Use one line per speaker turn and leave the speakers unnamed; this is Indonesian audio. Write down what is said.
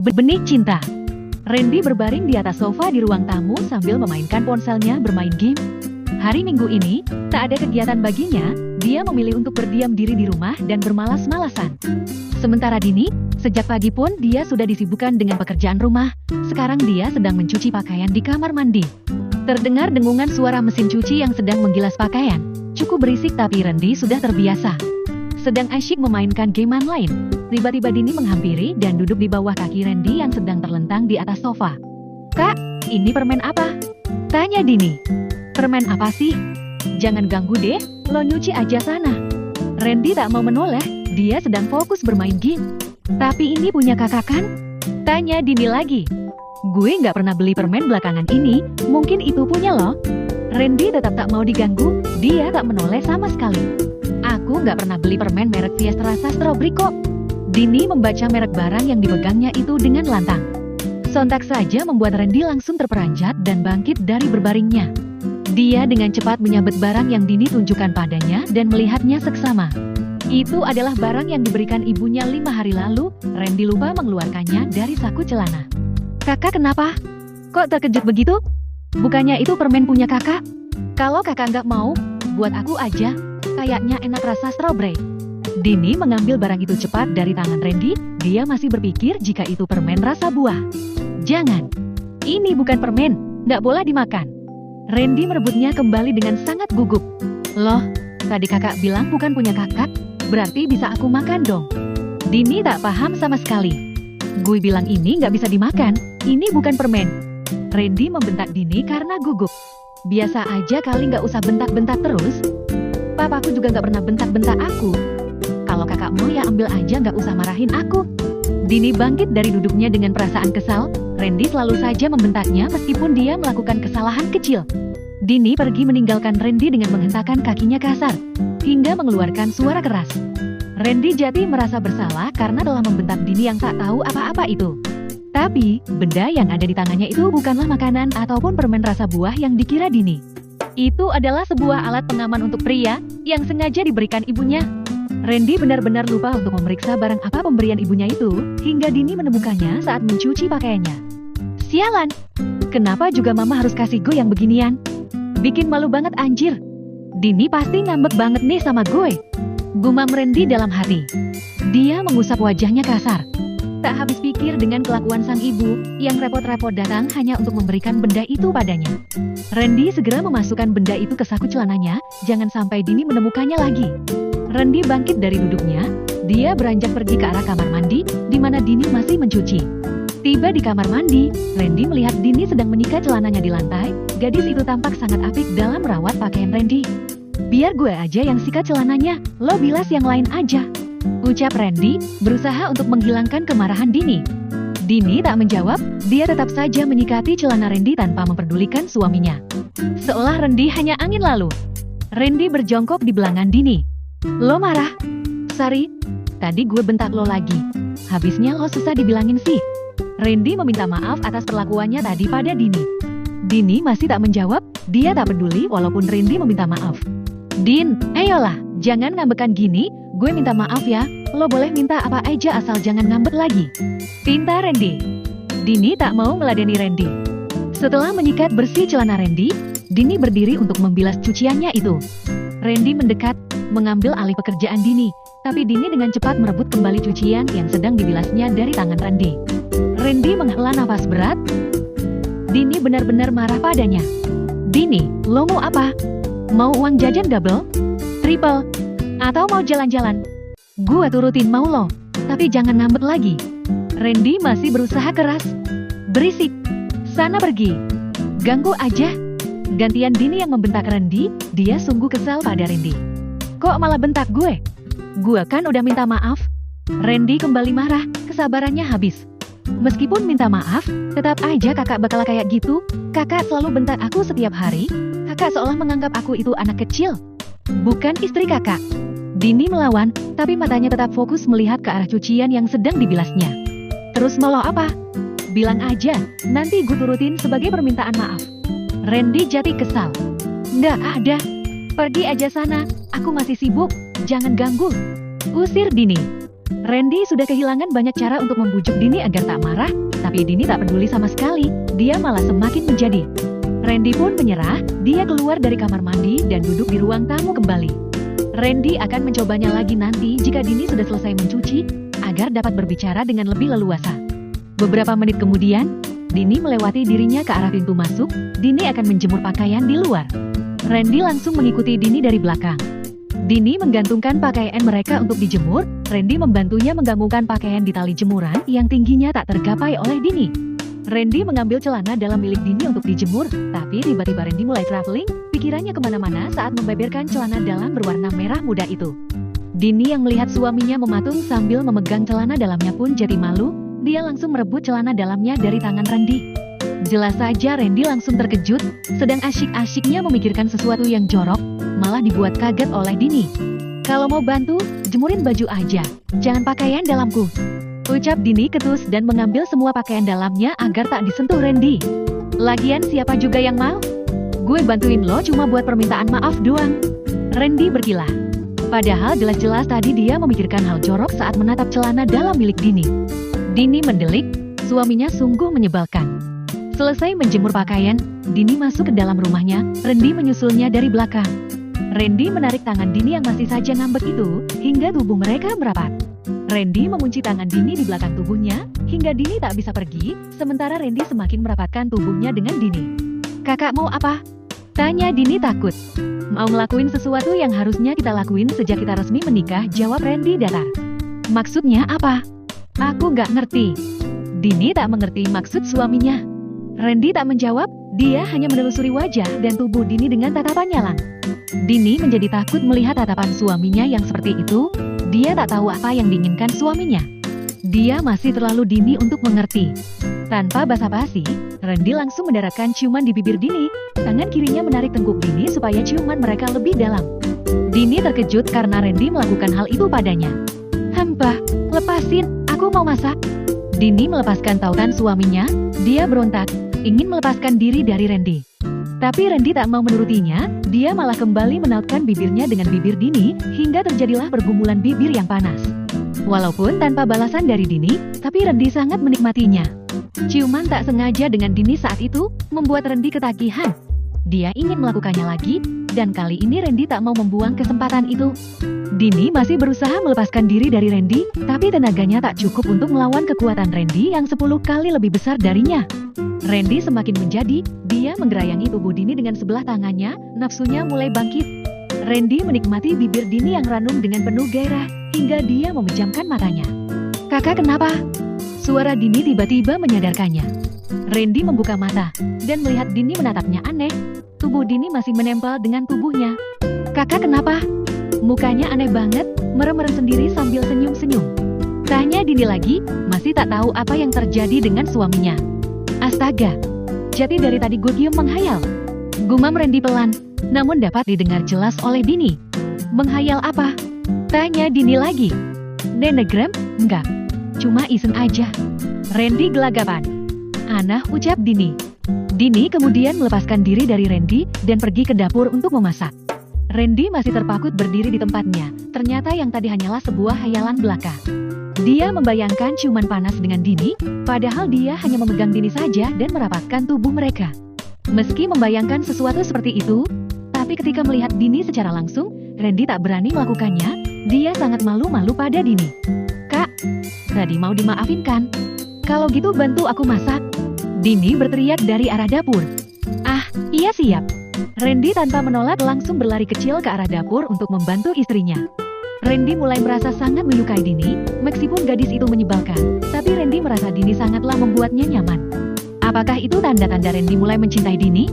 Benih cinta. Randy berbaring di atas sofa di ruang tamu sambil memainkan ponselnya bermain game. Hari Minggu ini, tak ada kegiatan baginya, dia memilih untuk berdiam diri di rumah dan bermalas-malasan. Sementara Dini, sejak pagi pun dia sudah disibukkan dengan pekerjaan rumah, sekarang dia sedang mencuci pakaian di kamar mandi. Terdengar dengungan suara mesin cuci yang sedang menggilas pakaian, cukup berisik tapi Randy sudah terbiasa. Sedang asyik memainkan gamean lain, tiba-tiba Dini menghampiri dan duduk di bawah kaki Randy yang sedang terlentang di atas sofa. "Kak, ini permen apa?" tanya Dini. "Permen apa sih? Jangan ganggu deh, lo nyuci aja sana." Randy tak mau menoleh, dia sedang fokus bermain game. "Tapi ini punya kakak kan?" tanya Dini lagi. "Gue nggak pernah beli permen belakangan ini, mungkin itu punya lo." Randy tetap tak mau diganggu, dia tak menoleh sama sekali. "Aku nggak pernah beli permen merek Fiesta rasa strawberry kok." Dini membaca merek barang yang dipegangnya itu dengan lantang. Sontak saja membuat Randy langsung terperanjat dan bangkit dari berbaringnya. Dia dengan cepat menyabet barang yang Dini tunjukkan padanya dan melihatnya seksama. Itu adalah barang yang diberikan ibunya 5 hari lalu. Randy lupa mengeluarkannya dari saku celana. "Kakak kenapa? Kok terkejut begitu? Bukannya itu permen punya kakak? Kalau kakak nggak mau, buat aku aja. Kayaknya enak rasa strawberry." Dini mengambil barang itu cepat dari tangan Randy, dia masih berpikir jika itu permen rasa buah. "Jangan, ini bukan permen, nggak boleh dimakan." Randy merebutnya kembali dengan sangat gugup. "Loh, tadi kakak bilang bukan punya kakak, berarti bisa aku makan dong." Dini tak paham sama sekali. "Gue bilang ini nggak bisa dimakan, ini bukan permen." Randy membentak Dini karena gugup. "Biasa aja kali, nggak usah bentak-bentak terus. Papaku juga nggak pernah bentak-bentak aku. Kalau kakak mau ya ambil aja, nggak usah marahin aku." Dini bangkit dari duduknya dengan perasaan kesal. Randy selalu saja membentaknya meskipun dia melakukan kesalahan kecil. Dini pergi meninggalkan Randy dengan menghentakkan kakinya kasar, hingga mengeluarkan suara keras. Randy jati merasa bersalah karena telah membentak Dini yang tak tahu apa-apa itu. Tapi, benda yang ada di tangannya itu bukanlah makanan ataupun permen rasa buah yang dikira Dini. Itu adalah sebuah alat pengaman untuk pria yang sengaja diberikan ibunya. Randy benar-benar lupa untuk memeriksa barang apa pemberian ibunya itu, hingga Dini menemukannya saat mencuci pakaiannya. "Sialan, kenapa juga mama harus kasih gue yang beginian? Bikin malu banget anjir. Dini pasti ngambek banget nih sama gue," gumam Randy dalam hati. Dia mengusap wajahnya kasar. Tak habis pikir dengan kelakuan sang ibu, yang repot-repot datang hanya untuk memberikan benda itu padanya. Randy segera memasukkan benda itu ke saku celananya, jangan sampai Dini menemukannya lagi. Randy bangkit dari duduknya, dia beranjak pergi ke arah kamar mandi, di mana Dini masih mencuci. Tiba di kamar mandi, Randy melihat Dini sedang menyikat celananya di lantai. Gadis itu tampak sangat apik dalam merawat pakaian Randy. "Biar gue aja yang sikat celananya, lo bilas yang lain aja," ucap Randy, berusaha untuk menghilangkan kemarahan Dini. Dini tak menjawab, dia tetap saja menyikati celana Randy tanpa memperdulikan suaminya. Seolah Randy hanya angin lalu. Randy berjongkok di belakang Dini. "Lo marah? Sari, tadi gue bentak lo lagi. Habisnya lo susah dibilangin sih." Randy meminta maaf atas perlakuannya tadi pada Dini. Dini masih tak menjawab, dia tak peduli walaupun Randy meminta maaf. "Din, ayolah, jangan ngambekan gini, gue minta maaf ya, lo boleh minta apa aja asal jangan ngambek lagi," pinta Randy. Dini tak mau meladeni Randy. Setelah menyikat bersih celana Randy, Dini berdiri untuk membilas cuciannya itu. Randy mendekat, mengambil alih pekerjaan Dini, tapi Dini dengan cepat merebut kembali cucian yang sedang dibilasnya dari tangan Randy. Randy menghela nafas berat. Dini benar-benar marah padanya. "Dini, lo mau apa? Mau uang jajan double? Triple? Atau mau jalan-jalan? Gua turutin mau lo, tapi jangan ngambek lagi." Randy masih berusaha keras. "Berisik, sana pergi. Ganggu aja." Gantian Dini yang membentak Randy, dia sungguh kesal pada Randy. "Kok malah bentak gue? Gue kan udah minta maaf." Randy kembali marah, kesabarannya habis. "Meskipun minta maaf, tetap aja kakak bakal kayak gitu. Kakak selalu bentak aku setiap hari. Kakak seolah menganggap aku itu anak kecil. Bukan istri kakak." Dini melawan, tapi matanya tetap fokus melihat ke arah cucian yang sedang dibilasnya. "Terus mau lo apa? Bilang aja, nanti gue turutin sebagai permintaan maaf." Randy jati kesal. "Nggak ada. Pergi aja sana, aku masih sibuk, jangan ganggu," usir Dini. Randy sudah kehilangan banyak cara untuk membujuk Dini agar tak marah, tapi Dini tak peduli sama sekali, dia malah semakin menjadi. Randy pun menyerah, dia keluar dari kamar mandi dan duduk di ruang tamu kembali. Randy akan mencobanya lagi nanti jika Dini sudah selesai mencuci, agar dapat berbicara dengan lebih leluasa. Beberapa menit kemudian, Dini melewati dirinya ke arah pintu masuk, Dini akan menjemur pakaian di luar. Randy langsung mengikuti Dini dari belakang. Dini menggantungkan pakaian mereka untuk dijemur, Randy membantunya menggantungkan pakaian di tali jemuran yang tingginya tak tergapai oleh Dini. Randy mengambil celana dalam milik Dini untuk dijemur, tapi tiba-tiba Randy mulai traveling, pikirannya kemana-mana saat membeberkan celana dalam berwarna merah muda itu. Dini yang melihat suaminya mematung sambil memegang celana dalamnya pun jadi malu, dia langsung merebut celana dalamnya dari tangan Randy. Jelas saja Randy langsung terkejut, sedang asyik-asyiknya memikirkan sesuatu yang jorok, malah dibuat kaget oleh Dini. Kalau mau bantu, jemurin baju aja, jangan pakaian dalamku. Ucap Dini ketus dan mengambil semua pakaian dalamnya agar tak disentuh Randy. Lagian siapa juga yang mau? Gue bantuin lo cuma buat permintaan maaf doang. Randy berkilah. Padahal jelas-jelas tadi dia memikirkan hal jorok saat menatap celana dalam milik Dini. Dini mendelik, suaminya sungguh menyebalkan. Selesai menjemur pakaian, Dini masuk ke dalam rumahnya, Randy menyusulnya dari belakang. Randy menarik tangan Dini yang masih saja ngambek itu, hingga tubuh mereka merapat. Randy mengunci tangan Dini di belakang tubuhnya, hingga Dini tak bisa pergi, sementara Randy semakin merapatkan tubuhnya dengan Dini. Kakak mau apa? Tanya Dini takut. Mau ngelakuin sesuatu yang harusnya kita lakuin sejak kita resmi menikah, jawab Randy datar. Maksudnya apa? Aku nggak ngerti. Dini tak mengerti maksud suaminya. Randy tak menjawab, dia hanya menelusuri wajah dan tubuh Dini dengan tatapan nyalang. Dini menjadi takut melihat tatapan suaminya yang seperti itu, dia tak tahu apa yang diinginkan suaminya. Dia masih terlalu dini untuk mengerti. Tanpa basa-basi, Randy langsung mendaratkan ciuman di bibir Dini, tangan kirinya menarik tengkuk Dini supaya ciuman mereka lebih dalam. Dini terkejut karena Randy melakukan hal itu padanya. Hamba, lepasin, aku mau masak. Dini melepaskan tautan suaminya, dia berontak, ingin melepaskan diri dari Randy. Tapi Randy tak mau menurutinya, dia malah kembali menautkan bibirnya dengan bibir Dini, hingga terjadilah pergumulan bibir yang panas. Walaupun tanpa balasan dari Dini, tapi Randy sangat menikmatinya. Ciuman tak sengaja dengan Dini saat itu, membuat Randy ketagihan. Dia ingin melakukannya lagi, dan kali ini Randy tak mau membuang kesempatan itu. Dini masih berusaha melepaskan diri dari Randy, tapi tenaganya tak cukup untuk melawan kekuatan Randy yang 10 kali lebih besar darinya. Randy semakin menjadi, dia menggerayangi tubuh Dini dengan sebelah tangannya, nafsunya mulai bangkit. Randy menikmati bibir Dini yang ranum dengan penuh gairah, hingga dia memejamkan matanya. Kakak kenapa? Suara Dini tiba-tiba menyadarkannya. Randy membuka mata, dan melihat Dini menatapnya aneh. Tubuh Dini masih menempel dengan tubuhnya. Kakak kenapa? Mukanya aneh banget, merem-merem sendiri sambil senyum-senyum. Tanya Dini lagi, masih tak tahu apa yang terjadi dengan suaminya. Astaga, jadi dari tadi gue diem menghayal. Gumam Randy pelan, namun dapat didengar jelas oleh Dini. Menghayal apa? Tanya Dini lagi. Nenegram? Enggak, cuma iseng aja. Randy gelagapan. Anah, ucap Dini. Dini kemudian melepaskan diri dari Randy dan pergi ke dapur untuk memasak. Randy masih terpakut berdiri di tempatnya, ternyata yang tadi hanyalah sebuah hayalan belaka. Dia membayangkan ciuman panas dengan Dini, padahal dia hanya memegang Dini saja dan merapatkan tubuh mereka. Meski membayangkan sesuatu seperti itu, tapi ketika melihat Dini secara langsung, Randy tak berani melakukannya, dia sangat malu-malu pada Dini. Kak, tadi mau dimaafin kan? Kalau gitu bantu aku masak. Dini berteriak dari arah dapur. Ah, iya siap. Randy tanpa menolak langsung berlari kecil ke arah dapur untuk membantu istrinya. Randy mulai merasa sangat menyukai Dini, meskipun gadis itu menyebalkan, tapi Randy merasa Dini sangatlah membuatnya nyaman. Apakah itu tanda-tanda Randy mulai mencintai Dini?